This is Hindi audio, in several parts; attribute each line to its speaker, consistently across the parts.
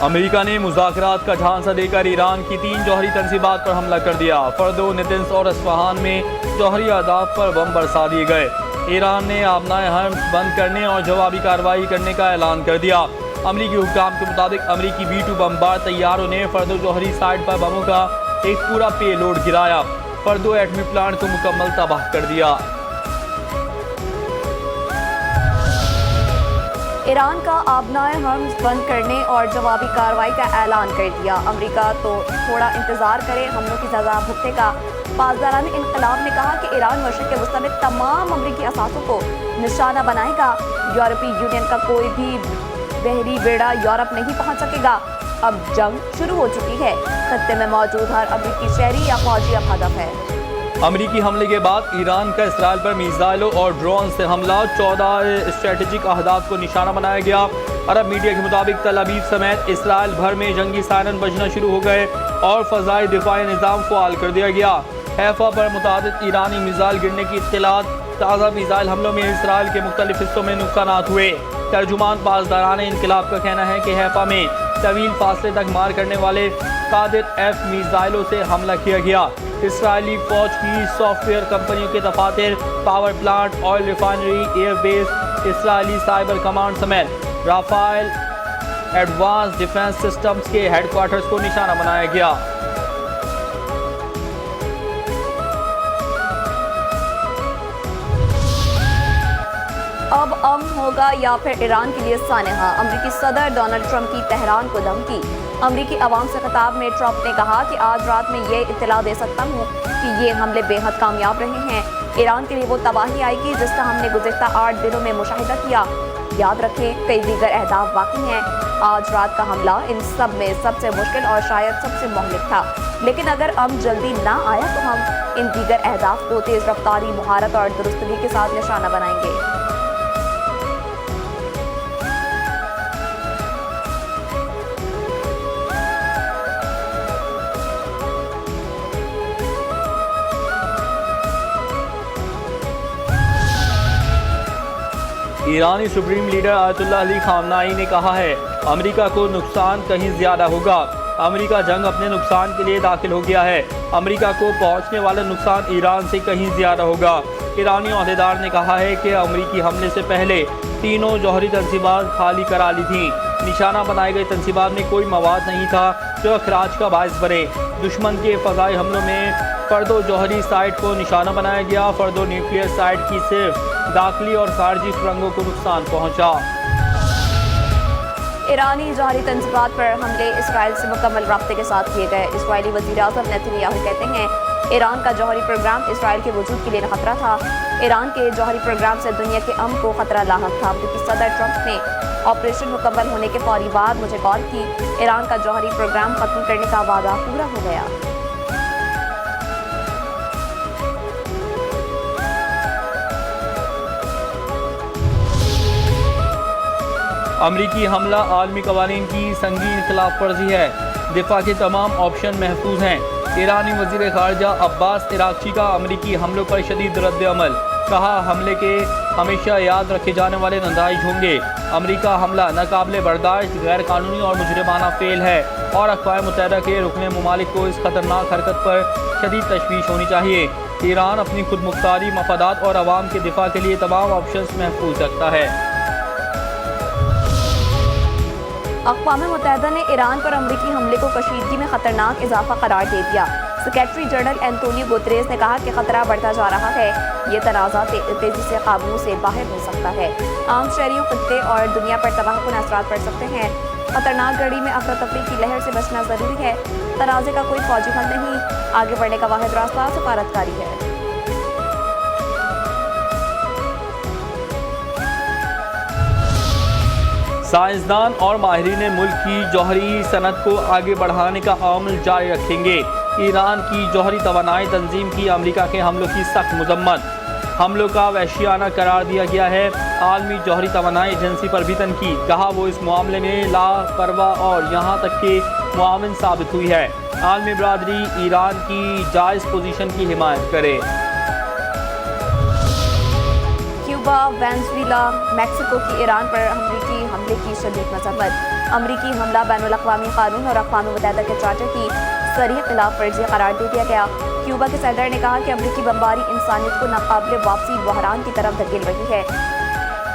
Speaker 1: अमेरिका ने मुज़ाकरात का झांसा देकर ईरान की 3 जौहरी तंसीबात पर हमला कर दिया। फर्दो, नेतन्स और अस्फहान में जौहरी अहदाफ पर बम बरसा दिए गए। ईरान ने आबनाए हर्म्स बंद करने और जवाबी कार्रवाई करने का ऐलान कर दिया। अमरीकी हुक्काम के मुताबिक अमरीकी B-2 बमबार तैयारों ने फर्दो जौहरी साइट पर बमों का एक पूरा पेलोड गिराया। फर्दो एटमी प्लांट को मुकम्मल तबाह कर दिया।
Speaker 2: ईरान का आबनाए हर्म्स बंद करने और जवाबी कार्रवाई का ऐलान कर दिया। अमेरिका तो थोड़ा इंतजार करे, हमलों की सजा भुगतेगा। पासदारान इनकलाब ने कहा कि ईरान मशरिक़ वस्ता में तमाम अमरीकी असासों को निशाना बनाएगा। यूरोपीय यूनियन का कोई भी बहरी बेड़ा यूरोप नहीं पहुंच सकेगा। अब जंग शुरू हो चुकी है। खत्ते में मौजूद हर अमरीकी शहरी या फौजी अब हदफ है।
Speaker 1: अमरीकी हमले के बाद ईरान का इसराइल पर मिसाइलों और ड्रोन से हमला, 14 स्ट्रेटेजिक अहदाफ को निशाना बनाया गया। अरब मीडिया के मुताबिक तल अवीव समेत इसराइल भर में जंगी सायरन बजना शुरू हो गए और फ़ज़ाई दिफाई निज़ाम फ़ाल कर दिया गया। हैफा पर मुतादिद ईरानी मिसाइल गिरने की इत्तलात। ताज़ा मिसाइल हमलों में इसराइल के मुख्तलिफ हिस्सों में नुकसान हुए। तर्जुमान पासदारान इनकलाब का कहना है कि हैफा में तवील फासले तक मार करने वाले कादिर F मिसाइलों से हमला किया गया। इसराइली फौज की सॉफ्टवेयर कंपनियों के दफातर, power plant, oil refinery, airbase, इसराइली साइबर कमांड समेत राफेल एडवांस डिफेंस सिस्टम्स के हेडक्वार्टर्स को निशाना बनाया गया।
Speaker 2: अब अमन होगा या फिर ईरान के लिए सानहा। अमरीकी सदर डोनाल्ड ट्रंप की तेहरान को धमकी। अमरीकी अवाम से खिताब में ट्रंप ने कहा कि आज रात में ये इत्तला दे सकता हूँ कि ये हमले बेहद कामयाब रहे हैं। ईरान के लिए वो तबाही आएगी जिसका हमने गुज़िश्ता 8 दिनों में मुशाहिदा किया। याद रखें, कई दीगर अहदाफ बाकी हैं। आज रात का हमला इन सब में सबसे मुश्किल और शायद सबसे मोहलिक था, लेकिन अगर अमन जल्दी ना आया तो हम इन दीगर अहदाफ को तेज़ रफ्तारी, मुहारत और दुरुस्तगी के साथ निशाना बनाएंगे।
Speaker 1: ईरानी सुप्रीम लीडर आयतुल्लाह अली खामनाई ने कहा है, अमेरिका को नुकसान कहीं ज़्यादा होगा। अमेरिका जंग अपने नुकसान के लिए दाखिल हो गया है। अमेरिका को पहुंचने वाला नुकसान ईरान से कहीं ज़्यादा होगा। ईरानी ओहदेदार ने कहा है कि अमेरिकी हमले से पहले तीनों जौहरी तंसीबात खाली करा ली थीं। निशाना बनाए गए तंसीबात में कोई मवाद नहीं था जो अखराज का बायस बने। दुश्मन के फ़ज़ाई हमलों में फर्दो जौहरी साइट को निशाना बनाया गया। फर्दो न्यूक्लियर साइट की सिर्फ दाखिली और खारजी सुरंगों को नुकसान पहुंचा।
Speaker 2: ईरानी जौहरी तंजीबात पर हमले इसराइल से मुकम्मल राब्ते के साथ किए गए। इसराइली वज़ीर-ए-आज़म नेतन्याहू कहते हैं, ईरान का जौहरी प्रोग्राम इसराइल के वजूद के लिए खतरा था। ईरान के जौहरी प्रोग्राम से दुनिया के अमन को खतरा लाहक था। अमरीकी सदर ट्रंप ने ऑपरेशन मुकम्मल होने के फौरी बाद मुझे कॉल की। ईरान का जौहरी प्रोग्राम खत्म करने का वादा पूरा हो गया।
Speaker 1: अमरीकी हमला आलमी कवानीन की संगीन खिलाफ वर्जी है। दिफा के तमाम ऑप्शन महफूज हैं। ईरानी वज़ीर ख़ारजा अब्बास इराक़ची का अमरीकी हमलों पर शदीद रद्द-ए-अमल। कहा, हमले के हमेशा याद रखे जाने वाले नताइज होंगे। अमरीका हमला नाकाबिले बर्दाश्त, गैर कानूनी और मुजरिमाना फेल है और अक़वाम मुत्तहिदा के रुकने ममालिक को इस खतरनाक हरकत पर शदीद तशवीश होनी चाहिए। ईरान अपनी खुद मुख्तारी, मफादात और अवाम के दिफा के लिए तमाम ऑप्शन महफूज रखता है।
Speaker 2: अक़वाम मुत्तहिदा ने ईरान पर अमरीकी हमले को कशीदगी में खतरनाक इजाफा करार दे दिया। सेक्रेटरी जनरल एंटोनियो गुतरेस ने कहा कि खतरा बढ़ता जा रहा है। ये तनाज़ा तेजी से काबू से बाहर हो सकता है। आम शहरियों, खत्ते और दुनिया पर तबाहकुन असरात पड़ सकते हैं। खतरनाक घड़ी में अफरा तफरी की लहर से बचना ज़रूरी है। तनाज़े का कोई फौजी हल नहीं, आगे बढ़ने का वाहिद रास्ता सफारतकारी है।
Speaker 1: साइंसदान और माहिरीन मुल्क की जौहरी सनत को आगे बढ़ाने का अमल जारी रखेंगे। ईरान की जौहरी तवानाई तंजीम की अमेरिका के हमलों की सख्त मजम्मत। हमलों का वहशियाना करार दिया गया है। आलमी जौहरी तवानाई एजेंसी पर भी तनकीद। कहा, वो इस मामले में लापरवाह और यहाँ तक कि मुआविन साबित हुई है। आलमी बरादरी ईरान की जायज़ पोजीशन की हिमायत करे।
Speaker 2: अब वेनेजुएला, मैक्सिको की ईरान पर अमरीकी हमले की शदीद मजम्मत। अमरीकी हमला बैनुल-अक़वामी कानून और अक़वाम मुत्तहिदा के चार्टर की सरीह खिलाफ वर्जी करार दे दिया गया। क्यूबा के सदर ने कहा कि अमरीकी बमबारी इंसानियत को नाकाबिले वापसी बहरान की तरफ धकेल रही है।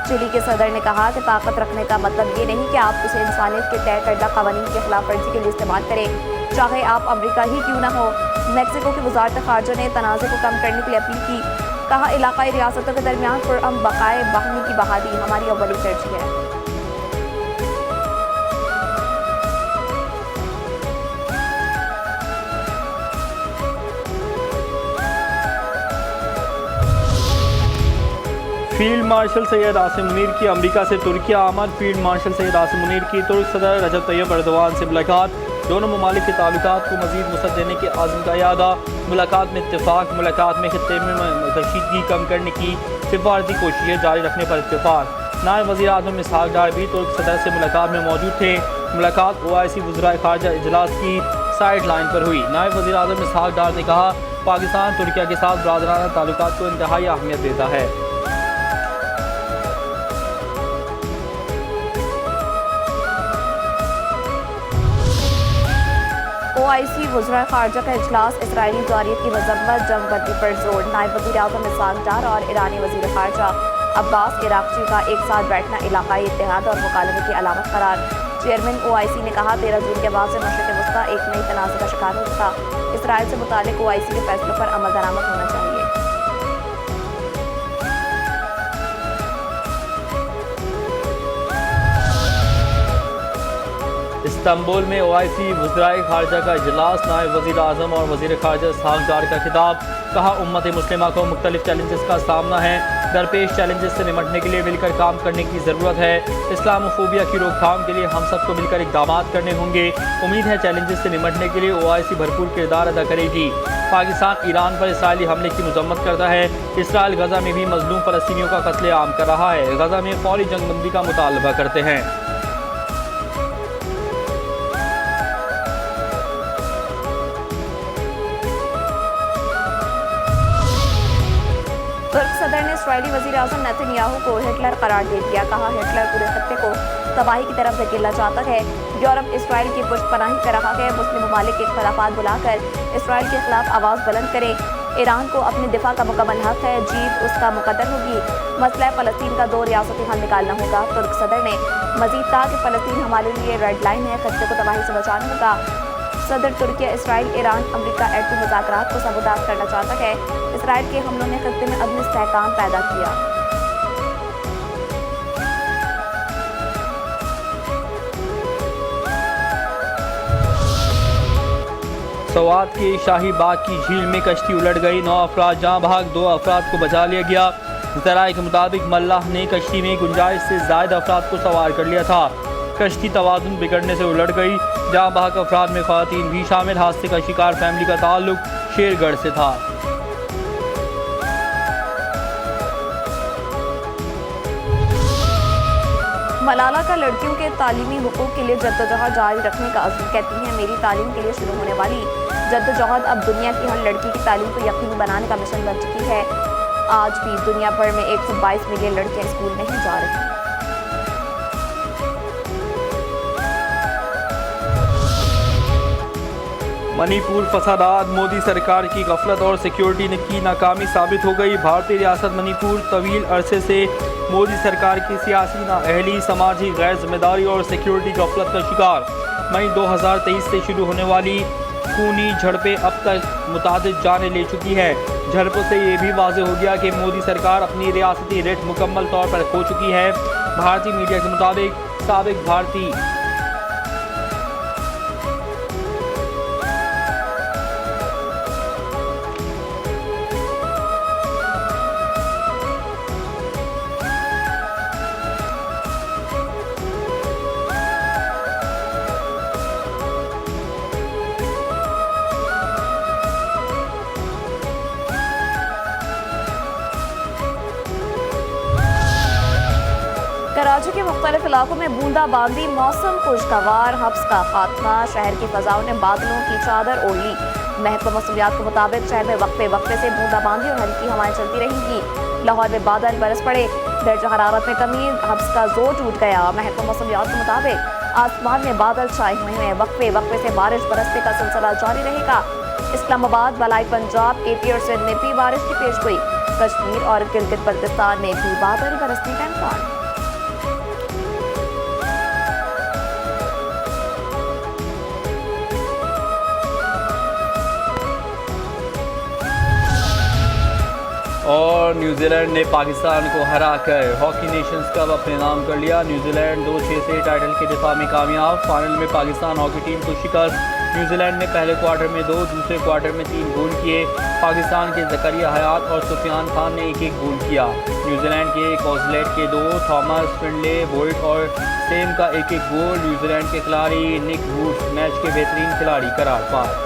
Speaker 2: चिली के सदर ने कहा कि ताकत रखने का मतलब ये नहीं कि आप उसे इंसानियत के तय करदा क़वानीन की खिलाफ वर्जी के लिए इस्तेमाल करें, चाहे आप अमरीका ही क्यों ना हो। मैक्सिको की वज़ारत ख़ारजा ने तनाज़े को कम करने के लिए अपील की। कहा, इलाक़ाई रियासतों के दरमियान पुरअमन बक़ाए बाहमी की बहाली हमारी अव्वली तरजीह है।
Speaker 1: फील्ड मार्शल सैयद आसिम मुनीर की अमेरिका से तुर्किया आमद। फील्ड मार्शल सैयद आसिम मुनीर की तुर्क सदर रजब तैयब एर्दोगान से मुलाकात। दोनों ममालिक के ताल्लुकात को मज़ीद वसअत देने के आज़म का इरादा। मुलाकात में इत्तेफाक। मुलाकात में खित्ते में कशीदगी कम करने की सिफारती कोशिशें जारी रखने पर इत्तेफाक। नायब वज़ीर आज़म इसहाक डार भी तुर्क सदर से मुलाकात में मौजूद थे। मुलाकात OIC वज़राए ख़ारजा इजलास की साइड लाइन पर हुई। नायब वज़ीर आज़म इसहाक डार ने कहा, पाकिस्तान तुर्किया के साथ बरादराना ताल्लुकात को इंतहाई अहमियत देता है।
Speaker 2: OIC वज़राए ख़ारजा का इजलास इसराइली जारियत की मजम्मत जंगबंदी पर जोर। नायब वज़ीर आज़म इसहाक डार और ईरानी वज़ीर ख़ारजा अब्बास इराक़ची का एक साथ बैठना इलाक़ाई इत्तेहाद और मुकालमे की अलामत करार। चेयरमैन OIC ने कहा, 13 जून के बाद से मशरिक़ वस्ता एक नई तनाज़े का शिकार हो चुका। इसराइल से मुताल्लिक़ OIC के फैसलों पर अमल दरामद होना चाहिए।
Speaker 1: इस्तांबुल में OIC वज़राए ख़ारजा का इजलास। नायब वज़ीर आज़म और वज़ीर ख़ारजा इसहाक डार का खिताब। कहा, उम्मत मुस्लिमा को मुख्तलिफ चैलेंजेस का सामना है। दरपेश चैलेंजेस से निमटने के लिए मिलकर काम करने की ज़रूरत है। इस्लामोफोबिया की रोकथाम के लिए हम सबको मिलकर इक़दामात करने होंगे। उम्मीद है चैलेंजेस से निमटने के लिए OIC भरपूर किरदार अदा करेगी। पाकिस्तान ईरान पर इसराइली हमले की मजम्मत करता है। इसराइल गजा में भी मजलूम फ़लस्तीनियों का कत्लेआम कर रहा है। गजा में फ़ौरी जंगबंदी का मुतालबा करते हैं।
Speaker 2: तुर्क सदर ने इसराइली वज़ीर आज़म नेतन्याहू को हिटलर करार दे दिया। कहा, हिटलर पूरे खत्ते को तबाही की तरफ धकेलना चाहता है। यूरोप इसराइल की पुष्टपनाही कर रहा है। मुस्लिम ममालिक के इख्तलाफात बुलाकर इसराइल के खिलाफ आवाज़ बुलंद करे। ईरान को अपने दिफा का मुकम्मल हक है। जीत उसका मुकद्दर होगी। मसला फ़लस्तीन का 2 रियासती हल निकालना होगा। तुर्क सदर ने मज़ीद कहा कि फ़लस्तीन हमारे लिए रेड लाइन है। खत्ते को तबाही से बचाना होगा। सदर तुर्किया इसराइल ईरान अमेरिका एटमी मुज़ाकरात को सबूताज़ करना चाहता है। इसराइल के हमलों ने खत्ते में अदम इस्तेहकाम पैदा किया।
Speaker 1: सवात के शाही बाग की झील में कश्ती उलट गई। 9 अफराद जहाँ भाग, 2 अफराद को बचा लिया गया। ज़राए के मुताबिक मल्लाह ने कश्ती में गुंजाइश से ज़ायद अफराद को सवार कर लिया था। कश्ती तवाज़ुन बिगड़ने से उलट गई। जहाँ भाग अफराद में ख़वातीन भी शामिल। हादसे का शिकार फैमिली का ताल्लुक शेरगढ़ से था।
Speaker 2: मलाला का लड़कियों के तालीमी हुकूक के लिए जद्दोजहद जारी रखने का अज़्म। कहती हैं, मेरी तालीम के लिए शुरू होने वाली जद्दोजहद अब दुनिया की हर लड़की की तालीम को यकीनी बनाने का मिशन बन चुकी है। आज भी दुनिया भर में 122 मिलियन लड़कियां स्कूल नहीं जा रही।
Speaker 1: मणिपुर फसादात। मोदी सरकार की गफलत और सिक्योरिटी की नाकामी साबित हो गई। भारतीय रियासत मणिपुर तवील अरसे से मोदी सरकार की सियासी नाअहली, समाजी गैर जिम्मेदारी और सिक्योरिटी गफलत का शिकार। मई 2023 से शुरू होने वाली खूनी झड़पें अब तक मुतादिद जानें ले चुकी है। झड़पों से ये भी वाज़ेह हो गया कि मोदी सरकार अपनी रियासती रेट मुकम्मल तौर पर खो चुकी है। भारतीय मीडिया के मुताबिक साबिक भारतीय
Speaker 2: कराची के मुख्तलिफ इलाकों में बूंदाबांदी। मौसम खुशगवार। हब्स का खात्मा। शहर की फजाओं ने बादलों की चादर ओढ़ ली। महकमा मौसमियात के मुताबिक शहर में वक्फे वक्फे से बूंदाबांदी और हल्की हवाएं चलती रहेंगी। लाहौर में बादल बरस पड़े, दर्जा हरारत में कमी, हब्स का जोर टूट गया। महकमा मौसमियात के मुताबिक आसमान में बादल छाए हुए हैं, वक्फे वक्फे से बारिश बरसने का सिलसिला जारी रहेगा। इस्लामाबाद, बलाई पंजाब, AP और सिंध में भी बारिश की पेशगोई। कश्मीर और गिलगित बल्तिस्तान में भी बादल बरसने का इम्कान।
Speaker 1: और न्यूजीलैंड ने पाकिस्तान को हराकर हॉकी नेशंस कप अपने नाम कर लिया। न्यूजीलैंड 2-6 से टाइटल के दिफा में कामयाब। फाइनल में पाकिस्तान हॉकी टीम को शिकस्त। न्यूजीलैंड ने पहले क्वार्टर में 2, दूसरे क्वार्टर में 3 गोल किए। पाकिस्तान के ज़करिया हयात और सुफियान खान ने 1-1 गोल किया। न्यूजीलैंड के कॉजलेट के 2, थॉमस, फिंडले, बोल्ट और सेम का 1-1 गोल। न्यूजीलैंड के खिलाड़ी निक वुड्स मैच के बेहतरीन खिलाड़ी करार पाए।